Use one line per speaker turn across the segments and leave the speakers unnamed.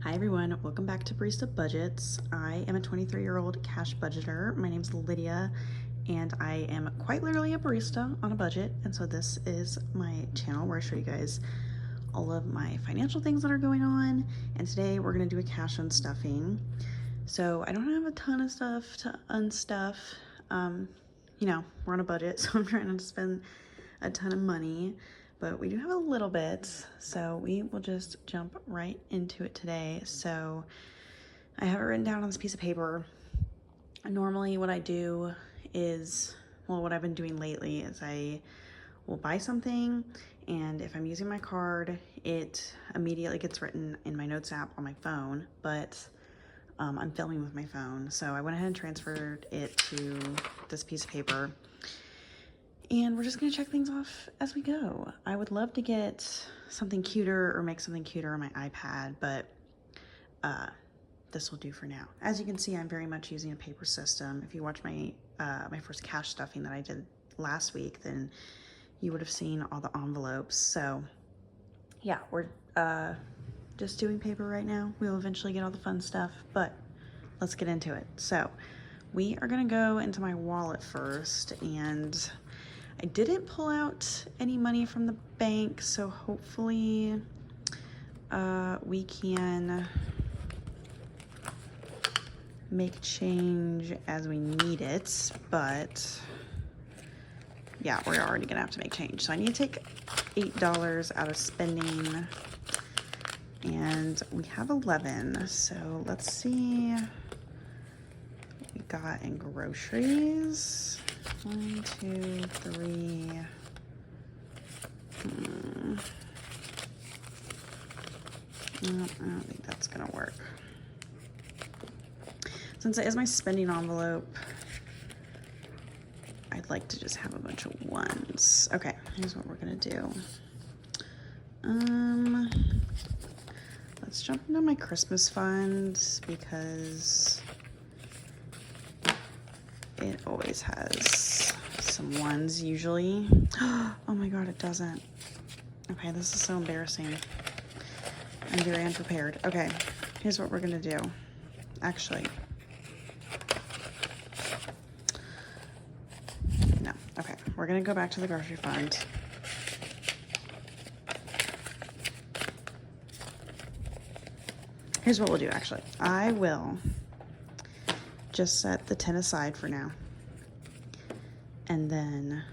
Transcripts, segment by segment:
Hi everyone, welcome back to Barista Budgets. I am a 23-year-old cash budgeter. My name's Lydia and I am quite literally a barista on a budget. And so this is my channel where I show you guys all of my financial things that are going on. And today we're gonna do a cash unstuffing. So I don't have a ton of stuff to unstuff. You know, we're on a budget, so I'm trying not to spend a ton of money. But we do have a little bit, so we will just jump right into it today. So I have it written down on this piece of paper. Normally what I do is, well, what I've been doing lately is I will buy something, and if I'm using my card, it immediately gets written in my notes app on my phone, but I'm filming with my phone. So I went ahead and transferred it to this piece of paper. And we're just gonna check things off as we go. I would love to get something cuter or make something cuter on my iPad, but this will do for now. As you can see, I'm very much using a paper system. If you watch my my first cash stuffing that I did last week, then you would have seen all the envelopes. So yeah, we're just doing paper right now. We'll eventually get all the fun stuff, but let's get into it. So we are gonna go into my wallet first, and I didn't pull out any money from the bank, so hopefully we can make change as we need it, but yeah, we're already gonna have to make change. So I need to take $8 out of spending, and we have 11, so let's see what we got in groceries. 1, 2, 3. I don't think that's gonna work. Since it is my spending envelope, I'd like to just have a bunch of ones. Okay, here's what we're gonna do. Let's jump into my Christmas fund because it always has some ones usually. Oh my God, it doesn't. Okay, this is so embarrassing. I'm very unprepared. Okay, here's what we're gonna do. Actually, no, okay. We're gonna go back to the grocery fund. Here's what we'll do, actually. I will just set the 10 aside for now. And then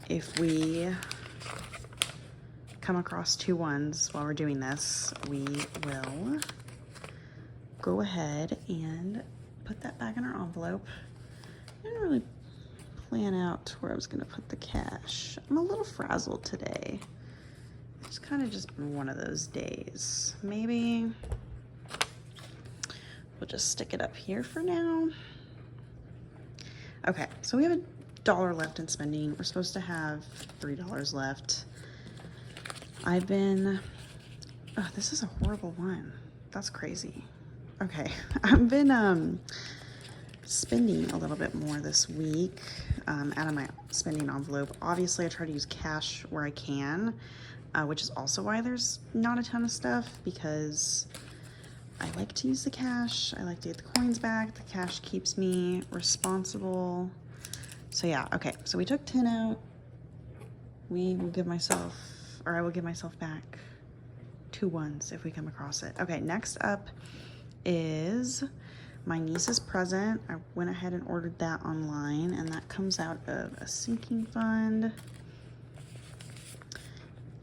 if we come across 2 ones while we're doing this, we will go ahead and put that back in our envelope. I didn't really plan out where I was gonna put the cash. I'm a little frazzled today. It's kind of just been one of those days. Maybe we'll just stick it up here for now. Okay, so we have $1 left in spending. We're supposed to have $3 left. I've been, oh, this is a horrible one. That's crazy. Okay, I've been spending a little bit more this week out of my spending envelope. Obviously, I try to use cash where I can, which is also why there's not a ton of stuff, because I like to use the cash. I like to get the coins back. The cash keeps me responsible. So yeah, okay. So we took 10 out. We will give myself, or I will give myself back 2 ones if we come across it. Okay, next up is my niece's present. I went ahead and ordered that online, and that comes out of a sinking fund.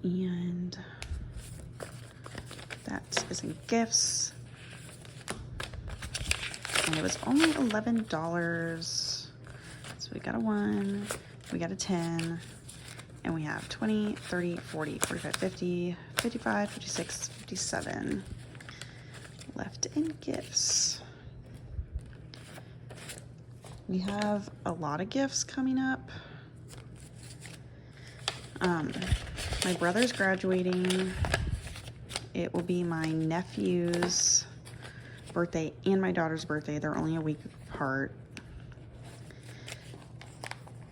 And that is in gifts. And it was only $11. So we got a 1, we got a 10, and we have 20, 30, 40, 45, 50, 55, 56, 57 left in gifts. We have a lot of gifts coming up. My brother's graduating. It will be my nephew's birthday and my daughter's birthday. They're only a week apart.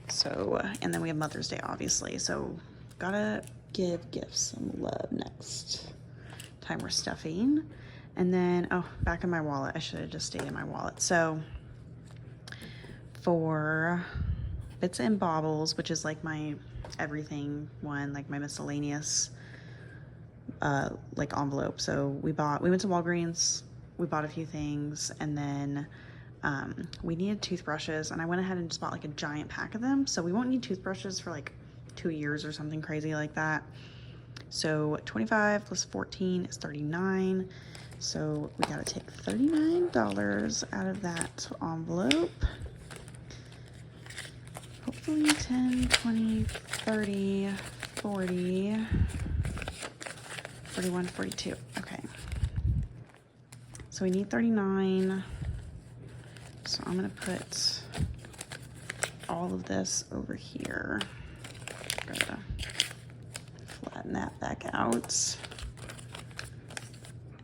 So, and then we have Mother's Day, obviously. So gotta give gifts some love next time we're stuffing. And then, oh, back in my wallet. I should have just stayed in my wallet. So for Bits and Baubles, which is like my everything one, like my miscellaneous like envelope. So we went to Walgreens, we bought a few things, and then we needed toothbrushes, and I went ahead and just bought like a giant pack of them. So we won't need toothbrushes for like 2 years or something crazy like that. So 25 plus 14 is 39. So we gotta take $39 out of that envelope. Hopefully 10, 20, 30, 40, 41, 42. Okay. So we need 39. So I'm gonna put all of this over here. Gotta flatten that back out.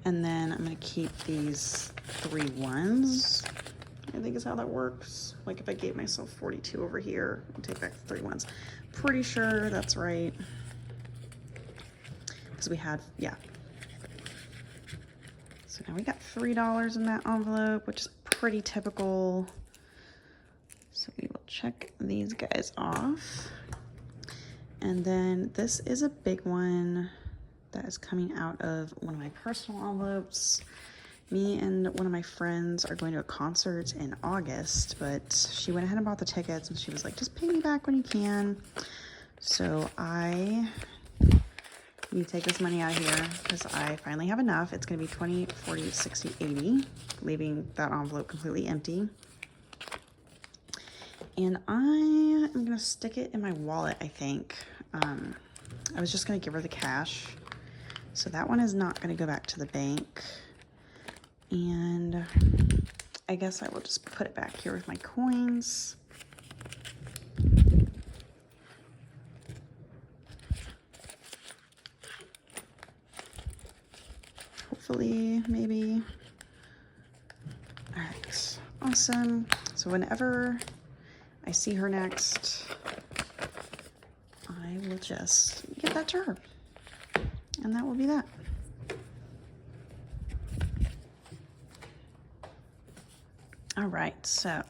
And then I'm gonna keep these 3 ones. I think is how that works. Like if I gave myself 42 over here, I'll take back the 3 ones. Pretty sure that's right. Because we had, yeah. So now we got $3 in that envelope, which is pretty typical. So we will check these guys off. And then this is a big one that is coming out of one of my personal envelopes. Me and one of my friends are going to a concert in August, but she went ahead and bought the tickets, and she was like, just pay me back when you can. So I need to take this money out of here because I finally have enough. It's going to be 20, 40, 60, 80, leaving that envelope completely empty. And I am going to stick it in my wallet, I think. I was just going to give her the cash. So that one is not going to go back to the bank. And I guess I will just put it back here with my coins. Hopefully, maybe. All right, awesome. So whenever I see her next, I will just give that to her. And that will be that. All right, so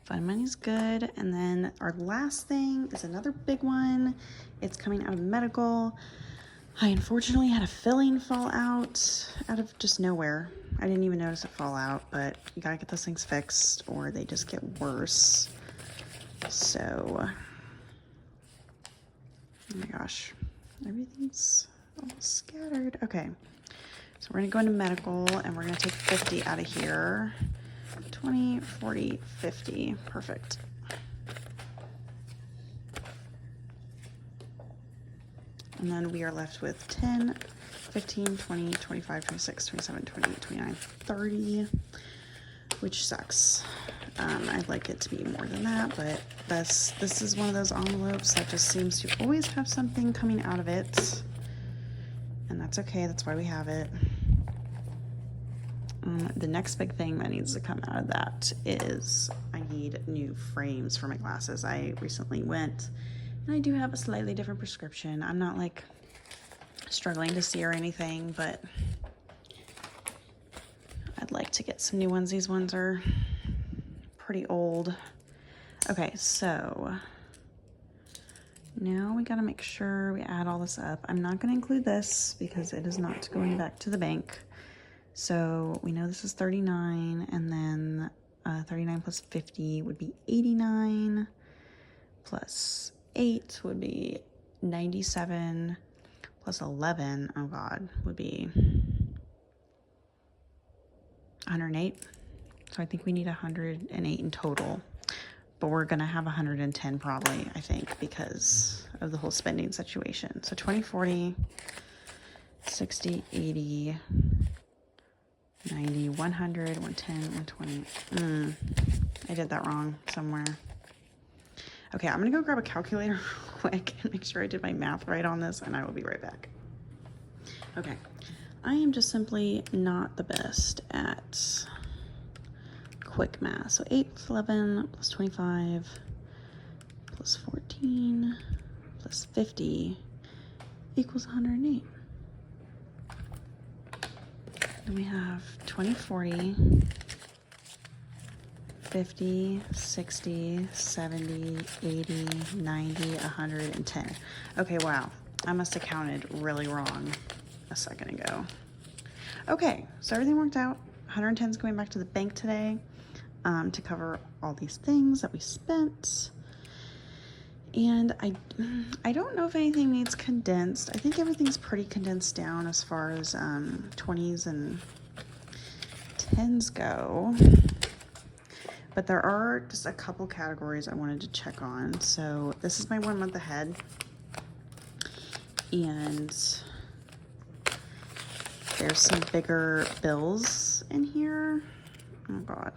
fun money's good. And then our last thing is another big one. It's coming out of medical. I unfortunately had a filling fall out of just nowhere. I didn't even notice it fall out, but you gotta get those things fixed or they just get worse. So, oh my gosh, everything's all scattered. Okay, so we're gonna go into medical and we're gonna take 50 out of here. 20, 40, 50, perfect. And then we are left with 10, 15, 20, 25, 26, 27, 28, 29, 30, which sucks. I'd like it to be more than that, but this is one of those envelopes that just seems to always have something coming out of it. And that's okay, that's why we have it. The next big thing that needs to come out of that is I need new frames for my glasses. I recently went and I do have a slightly different prescription. I'm not like struggling to see or anything, but I'd like to get some new ones. These ones are pretty old. Okay, so now we gotta make sure we add all this up. I'm not gonna include this because it is not going back to the bank. So we know this is 39, and then 39 plus 50 would be 89, plus 8 would be 97, plus 11, oh God, would be 108. So I think we need 108 in total, but we're gonna have 110 probably, I think, because of the whole spending situation. So 20, 40, 60, 80, 90, 100, 110, 120. I did that wrong somewhere. Okay, I'm gonna go grab a calculator real quick and make sure I did my math right on this, and I will be right back. Okay, I am just simply not the best at quick math. So 8 plus 11 plus 25 plus 14 plus 50 equals 108. Then we have 20, 40, 50, 60, 70, 80, 90, 110. Okay, wow. I must have counted really wrong a second ago. Okay, so everything worked out. 110 is going back to the bank today to cover all these things that we spent. And I don't know if anything needs condensed. I think everything's pretty condensed down as far as 20s and 10s go. But there are just a couple categories I wanted to check on. So this is my 1 month ahead. And there's some bigger bills in here. Oh God.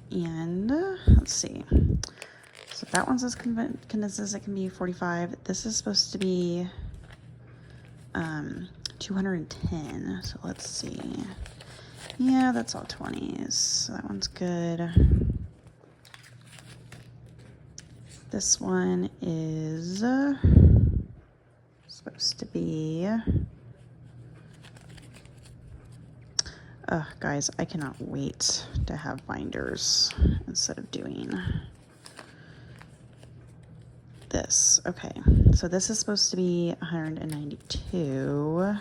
And let's see. So that one says condensed as it can be 45. This is supposed to be 210. So let's see. Yeah, that's all 20s. So that one's good. This one is supposed to be... guys, I cannot wait to have binders instead of doing this. Okay, so this is supposed to be 192.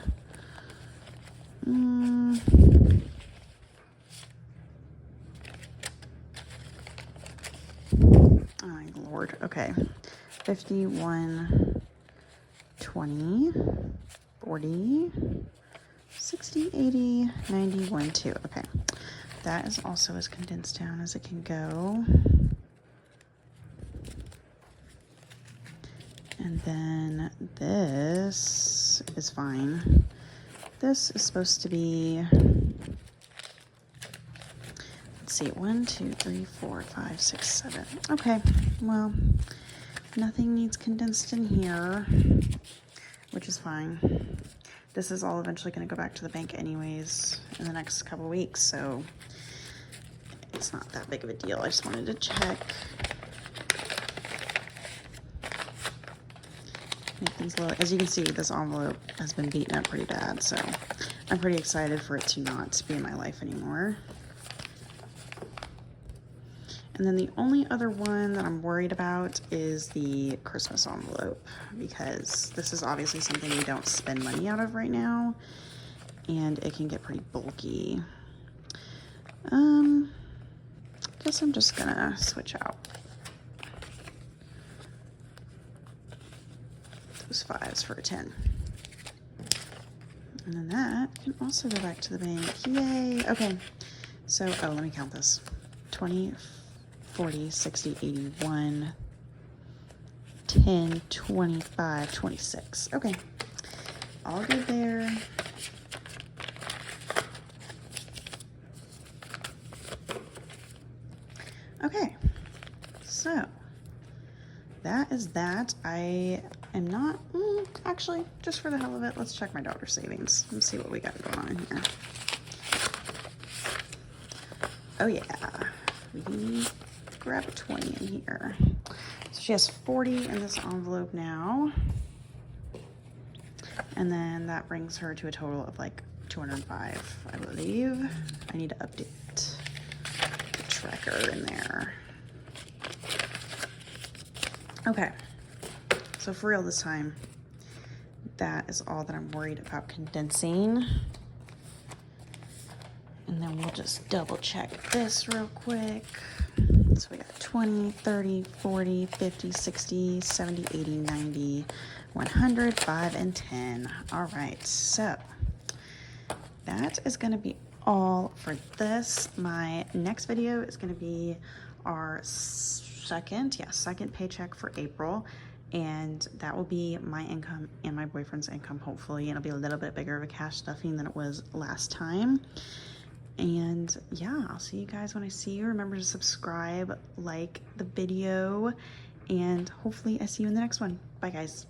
Oh my Lord. Okay, 51, 20, 40, 60, 80, 91, 2. Okay, that is also as condensed down as it can go. And then this is fine. This is supposed to be, let's see, 1, 2, 3, 4, 5, 6, 7. Okay, well, nothing needs condensed in here, which is fine. This is all eventually going to go back to the bank anyways in the next couple weeks, so it's not that big of a deal. I just wanted to check. Make things look, as you can see, this envelope has been beaten up pretty bad, so I'm pretty excited for it to not be in my life anymore. And then the only other one that I'm worried about is the Christmas envelope, because this is obviously something we don't spend money out of right now, and it can get pretty bulky. Guess I'm just gonna switch out those 5s for a 10. And then that can also go back to the bank. Yay! Okay, so, let me count this. 20, 40, 60, 81, 10, 25, 26. Okay, all good there. Okay, so that is that. I am not, actually, just for the hell of it, let's check my daughter's savings. Let's see what we got going on in here. Oh yeah, we grab a 20 in here. So she has 40 in this envelope now. And then that brings her to a total of like 205, I believe. I need to update the tracker in there. Okay, so for real this time, that is all that I'm worried about condensing. And then we'll just double check this real quick. So we got 20, 30, 40, 50, 60, 70, 80, 90, 100, 5, and 10. All right, so that is gonna be all for this. My next video is gonna be our second paycheck for April. And that will be my income and my boyfriend's income, hopefully. And it'll be a little bit bigger of a cash stuffing than it was last time. And yeah, I'll see you guys when I see you. Remember to subscribe, like the video, and hopefully I see you in the next one. Bye guys.